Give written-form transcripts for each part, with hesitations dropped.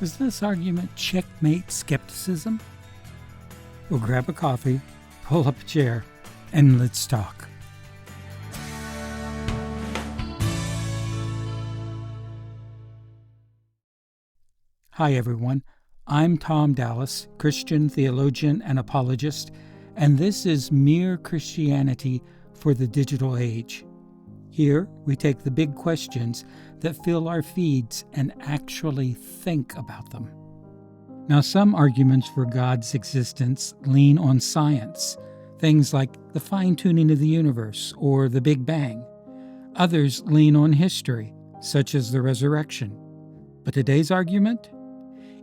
Is this argument checkmate skepticism? Well, grab a coffee, pull up a chair, and let's talk. Hi, everyone. I'm Tom Dallis, Christian theologian and apologist, and this is Mere Christianity for the Digital Age. Here, we take the big questions that fill our feeds and actually think about them. Now, some arguments for God's existence lean on science, things like the fine-tuning of the universe or the Big Bang. Others lean on history, such as the resurrection. But today's argument?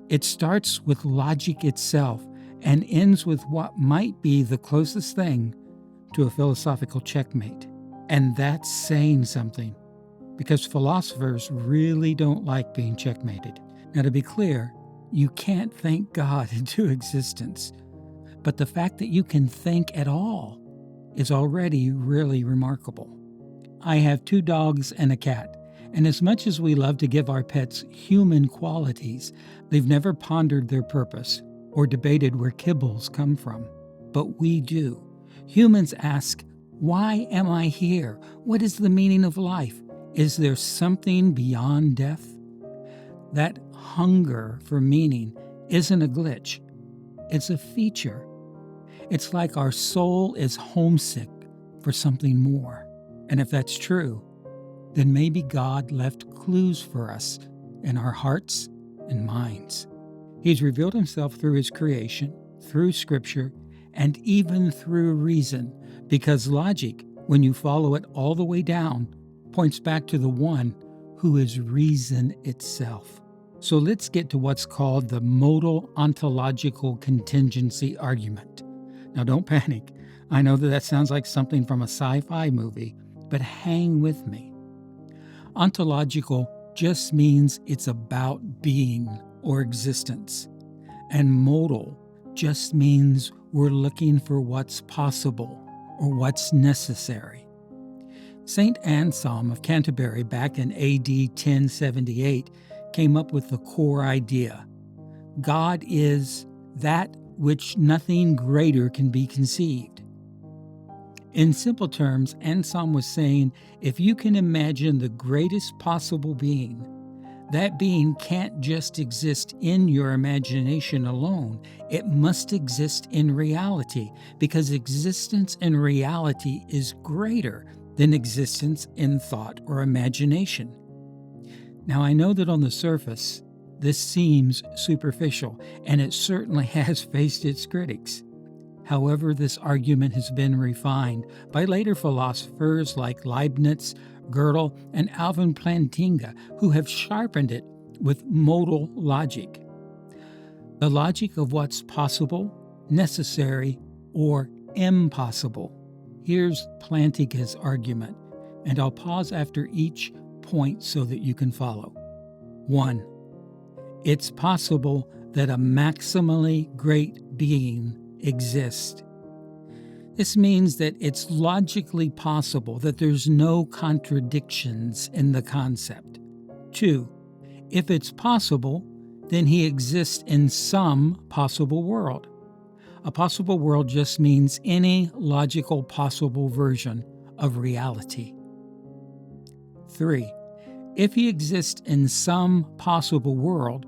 It starts with logic itself and ends with what might be the closest thing to a philosophical checkmate. And that's saying something, because philosophers really don't like being checkmated. Now, to be clear, you can't think God into existence, but the fact that you can think at all is already really remarkable. I have 2 dogs and a cat, and as much as we love to give our pets human qualities, they've never pondered their purpose or debated where kibbles come from. But we do. Humans ask, why am I here? What is the meaning of life? Is there something beyond death? That hunger for meaning isn't a glitch. It's a feature. It's like our soul is homesick for something more. And if that's true, then maybe God left clues for us in our hearts and minds. He's revealed himself through his creation, through Scripture, and even through reason, because logic, when you follow it all the way down, points back to the one who is reason itself. So let's get to what's called the modal ontological contingency argument. Now don't panic. I know that sounds like something from a sci-fi movie, but hang with me. Ontological just means it's about being or existence, and modal just means we're looking for what's possible or what's necessary. St. Anselm of Canterbury back in AD 1078 came up with the core idea. God is that which nothing greater can be conceived. In simple terms, Anselm was saying, if you can imagine the greatest possible being, that being can't just exist in your imagination alone. It must exist in reality, because existence in reality is greater than existence in thought or imagination. Now, I know that on the surface, this seems superficial, and it certainly has faced its critics. However, this argument has been refined by later philosophers like Leibniz, Gödel, and Alvin Plantinga, who have sharpened it with modal logic. The logic of what's possible, necessary, or impossible. Here's Plantinga's argument, and I'll pause after each point so that you can follow. 1. It's possible that a maximally great being exists. This means that it's logically possible that there's no contradictions in the concept. 2. If it's possible, then he exists in some possible world. A possible world just means any logical possible version of reality. 3. If he exists in some possible world,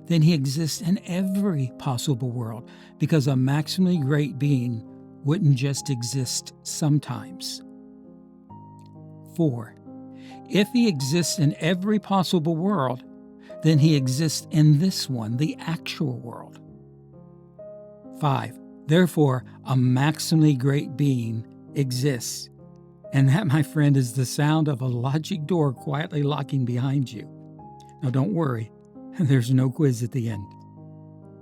then he exists in every possible world, because a maximally great being wouldn't just exist sometimes. 4. If he exists in every possible world, then he exists in this one, the actual world. 5. Therefore, a maximally great being exists. And that, my friend, is the sound of a logic door quietly locking behind you. Now don't worry, there's no quiz at the end.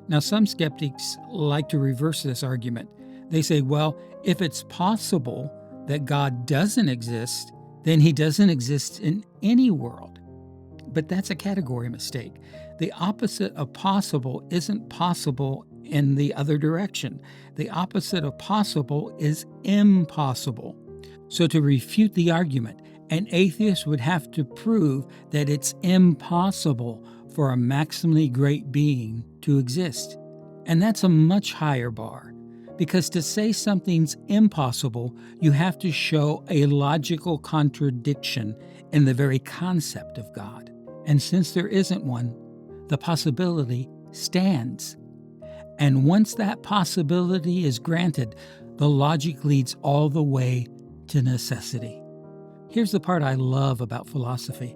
Now, some skeptics like to reverse this argument. They say, well, if it's possible that God doesn't exist, then he doesn't exist in any world. But that's a category mistake. The opposite of possible isn't possible in the other direction. The opposite of possible is impossible. So to refute the argument, an atheist would have to prove that it's impossible for a maximally great being to exist. And that's a much higher bar, because to say something's impossible, you have to show a logical contradiction in the very concept of God. And since there isn't one, the possibility stands. And once that possibility is granted, the logic leads all the way to necessity. Here's the part I love about philosophy.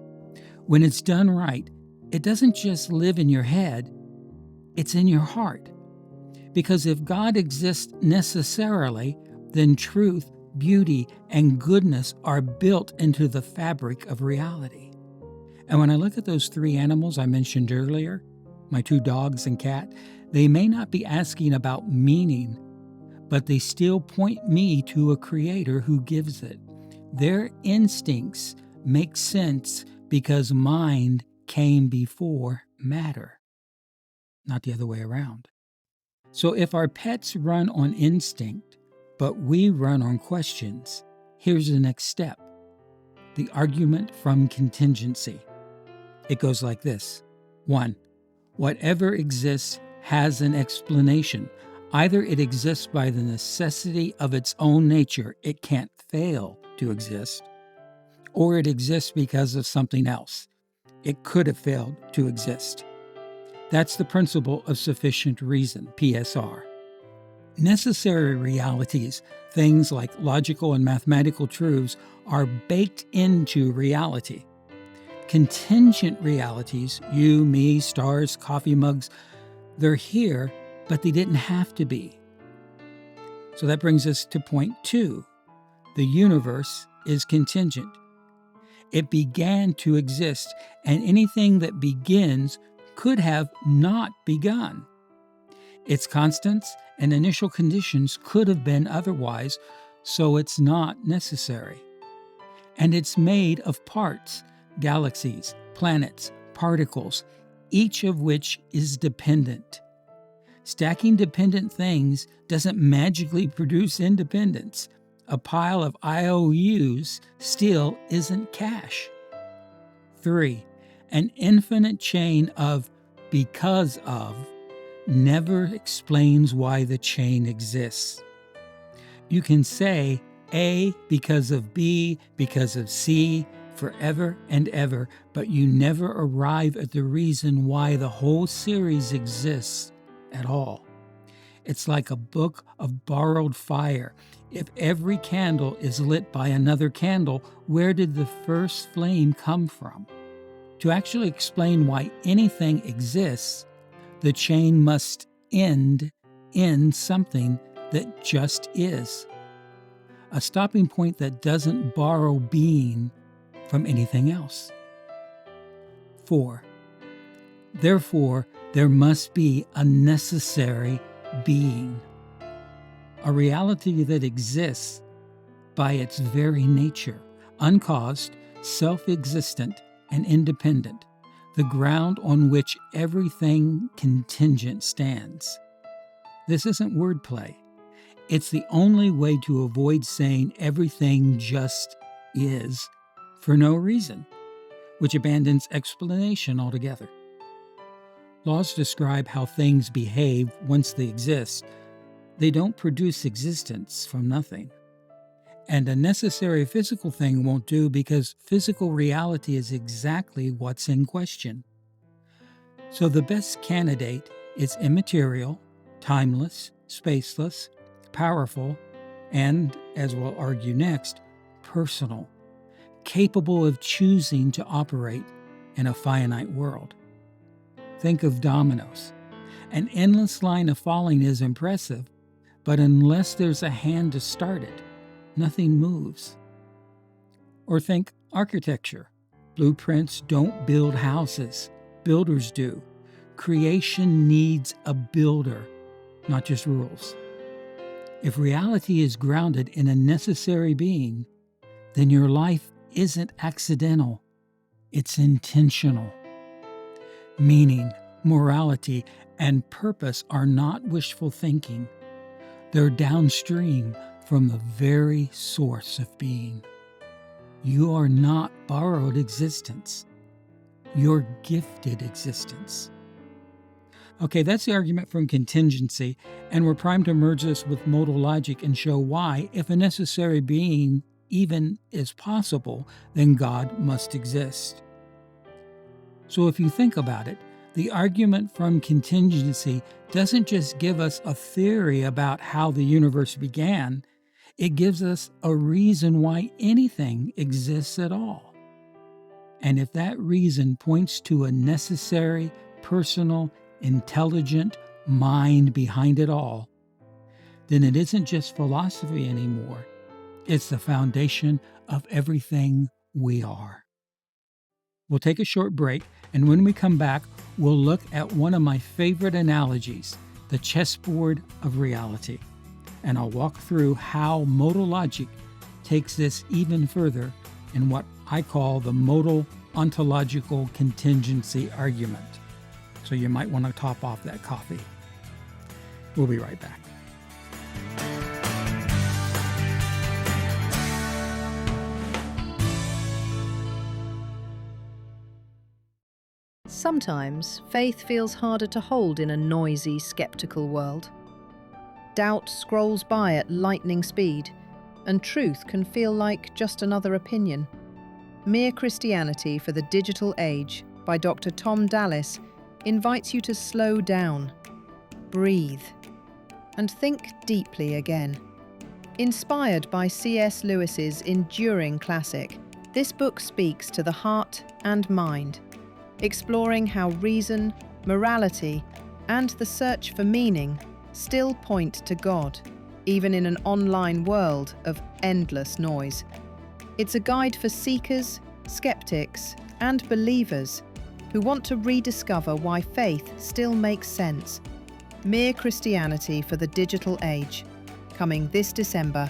When it's done right, it doesn't just live in your head, it's in your heart. Because if God exists necessarily, then truth, beauty, and goodness are built into the fabric of reality. And when I look at those three animals I mentioned earlier, my two dogs and cat, they may not be asking about meaning, but they still point me to a creator who gives it. Their instincts make sense because mind came before matter, not the other way around. So if our pets run on instinct, but we run on questions, here's the next step: the argument from contingency. It goes like this. 1. Whatever exists has an explanation. Either it exists by the necessity of its own nature, it can't fail to exist, or it exists because of something else. It could have failed to exist. That's the principle of sufficient reason, PSR. Necessary realities, things like logical and mathematical truths, are baked into reality. Contingent realities, you, me, stars, coffee mugs, they're here, but they didn't have to be. So that brings us to point 2. The universe is contingent. It began to exist, and anything that begins could have not begun. Its constants and initial conditions could have been otherwise, so it's not necessary. And it's made of parts, galaxies, planets, particles, each of which is dependent. Stacking dependent things doesn't magically produce independence. A pile of IOUs still isn't cash. 3. An infinite chain of because of never explains why the chain exists. You can say A because of B because of C forever and ever, but you never arrive at the reason why the whole series exists at all. It's like a book of borrowed fire. If every candle is lit by another candle, where did the first flame come from? To actually explain why anything exists, the chain must end in something that just is. A stopping point that doesn't borrow being from anything else. 4. Therefore, there must be a necessary being, a reality that exists by its very nature, uncaused, self-existent, and independent, the ground on which everything contingent stands. This isn't wordplay. It's the only way to avoid saying everything just is for no reason, which abandons explanation altogether. Laws describe how things behave once they exist. They don't produce existence from nothing. And a necessary physical thing won't do because physical reality is exactly what's in question. So the best candidate is immaterial, timeless, spaceless, powerful, and, as we'll argue next, personal, capable of choosing to operate in a finite world. Think of dominoes. An endless line of falling is impressive, but unless there's a hand to start it, nothing moves. Or think architecture. Blueprints don't build houses. Builders do. Creation needs a builder, not just rules. If reality is grounded in a necessary being, then your life isn't accidental. It's intentional. Meaning, morality, and purpose are not wishful thinking. They're downstream from the very source of being. You are not borrowed existence. your gifted existence. Okay, that's the argument from Contingency, and we're primed to merge this with modal logic and show why, if a necessary being even is possible, then God must exist. So if you think about it, the argument from Contingency doesn't just give us a theory about how the universe began, it gives us a reason why anything exists at all. And if that reason points to a necessary, personal, intelligent mind behind it all, then it isn't just philosophy anymore. It's the foundation of everything we are. We'll take a short break, and when we come back, we'll look at one of my favorite analogies, the chessboard of reality. And I'll walk through how modal logic takes this even further in what I call the modal ontological contingency argument. So you might want to top off that coffee. We'll be right back. Sometimes faith feels harder to hold in a noisy, skeptical world. Doubt scrolls by at lightning speed, and truth can feel like just another opinion. Mere Christianity for the Digital Age by Dr. Tom Dallis invites you to slow down, breathe, and think deeply again. Inspired by C.S. Lewis's enduring classic, this book speaks to the heart and mind, exploring how reason, morality, and the search for meaning still point to God, even in an online world of endless noise. It's a guide for seekers, skeptics, and believers who want to rediscover why faith still makes sense. Mere Christianity for the Digital Age, coming this December,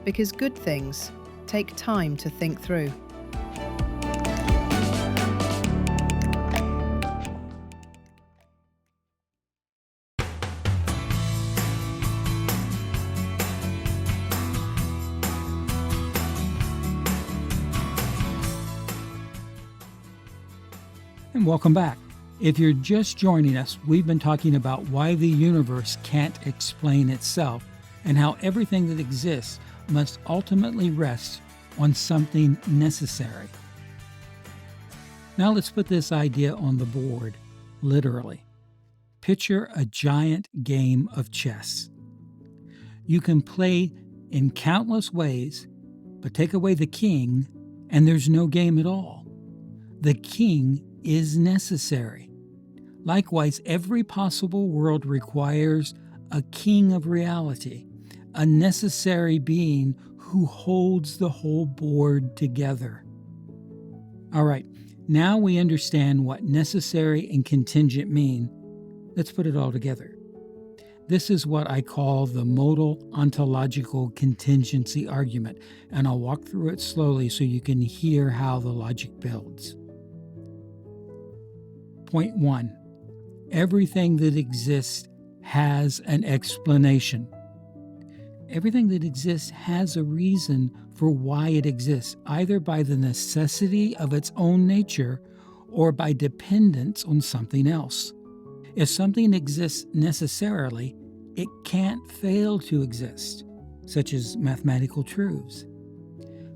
because good things take time to think through. And welcome back. If you're just joining us, we've been talking about why the universe can't explain itself and how everything that exists must ultimately rest on something necessary. Now let's put this idea on the board, literally. Picture a giant game of chess. You can play in countless ways, but take away the king, and there's no game at all. The king is necessary. Likewise, every possible world requires a king of reality, a necessary being who holds the whole board together. All right, now we understand what necessary and contingent mean. Let's put it all together. This is what I call the modal ontological contingency argument, and I'll walk through it slowly so you can hear how the logic builds. Point 1. Everything that exists has an explanation. Everything that exists has a reason for why it exists, either by the necessity of its own nature or by dependence on something else. If something exists necessarily, it can't fail to exist, such as mathematical truths.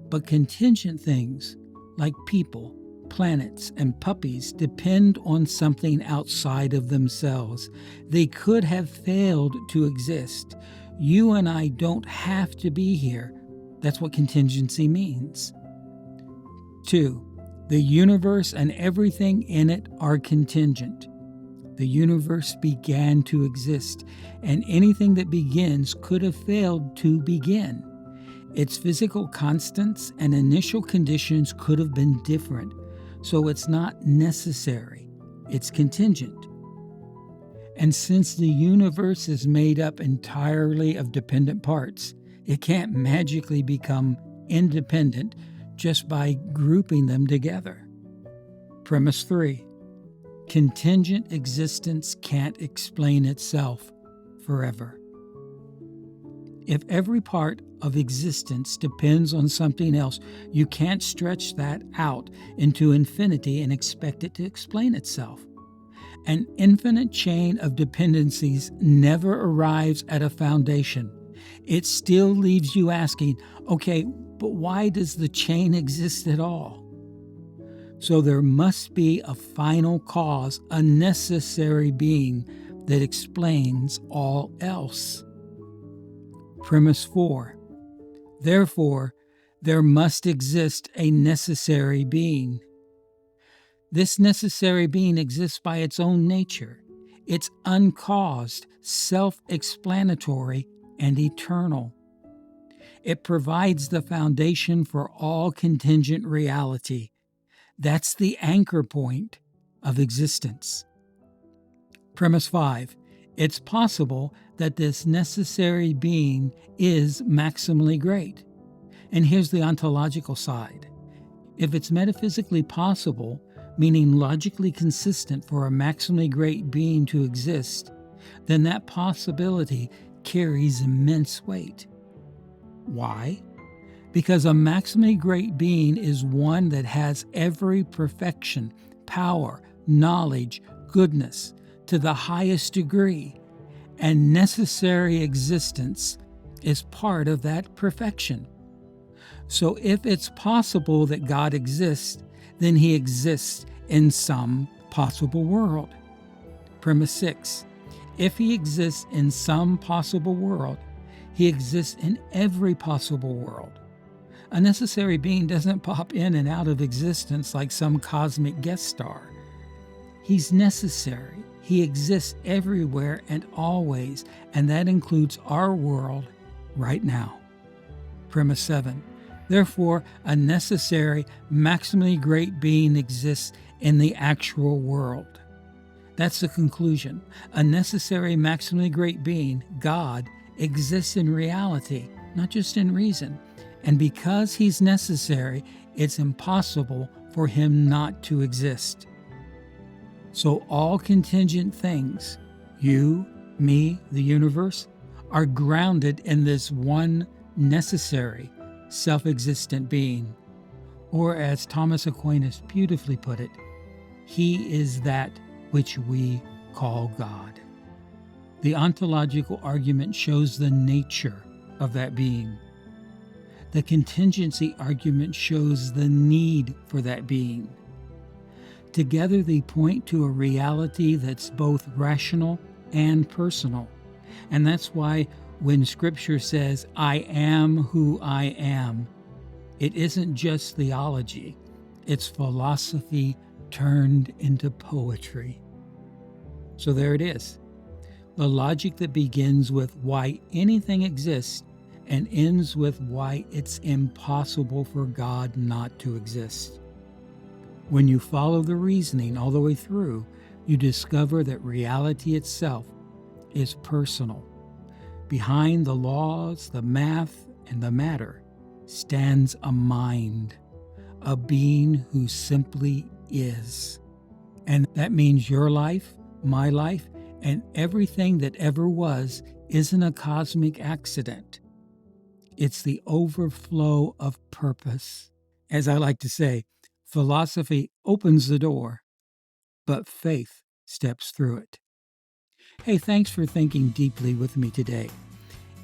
But contingent things, like people, planets, and puppies, depend on something outside of themselves. They could have failed to exist. You and I don't have to be here. That's what contingency means. 2. The universe and everything in it are contingent. The universe began to exist, and anything that begins could have failed to begin. Its physical constants and initial conditions could have been different. So it's not necessary, it's contingent. And since the universe is made up entirely of dependent parts, it can't magically become independent just by grouping them together. Premise 3. Contingent existence can't explain itself forever. If every part of existence depends on something else, you can't stretch that out into infinity and expect it to explain itself. An infinite chain of dependencies never arrives at a foundation. It still leaves you asking, okay, but why does the chain exist at all? So there must be a final cause, a necessary being that explains all else. Premise 4. Therefore, there must exist a necessary being. This necessary being exists by its own nature. It's uncaused, self-explanatory, and eternal. It provides the foundation for all contingent reality. That's the anchor point of existence. Premise 5. It's possible that this necessary being is maximally great. And here's the ontological side. If it's metaphysically possible, meaning logically consistent for a maximally great being to exist, then that possibility carries immense weight. Why? Because a maximally great being is one that has every perfection, power, knowledge, goodness to the highest degree, and necessary existence is part of that perfection. So if it's possible that God exists, then he exists in some possible world. Premise 6. If he exists in some possible world, he exists in every possible world. A necessary being doesn't pop in and out of existence like some cosmic guest star. He's necessary. He exists everywhere and always, and that includes our world right now. Premise 7. Therefore, a necessary, maximally great being exists in the actual world. That's the conclusion. A necessary, maximally great being, God, exists in reality, not just in reason. And because he's necessary, it's impossible for him not to exist. So all contingent things, you, me, the universe, are grounded in this one necessary, self-existent being. Or as Thomas Aquinas beautifully put it, he is that which we call God. The ontological argument shows the nature of that being. The contingency argument shows the need for that being. Together they point to a reality that's both rational and personal. And that's why when Scripture says, I am who I am, it isn't just theology, it's philosophy turned into poetry. So there it is. The logic that begins with why anything exists and ends with why it's impossible for God not to exist. When you follow the reasoning all the way through, you discover that reality itself is personal. Behind the laws, the math, and the matter stands a mind, a being who simply is. And that means your life, my life, and everything that ever was isn't a cosmic accident. It's the overflow of purpose. As I like to say, philosophy opens the door, but faith steps through it. Hey, thanks for thinking deeply with me today.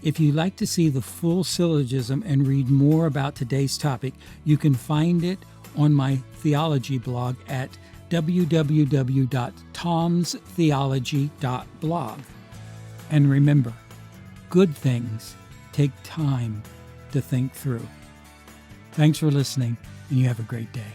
If you'd like to see the full syllogism and read more about today's topic, you can find it on my theology blog at www.tomstheology.blog. And remember, good things take time to think through. Thanks for listening, and you have a great day.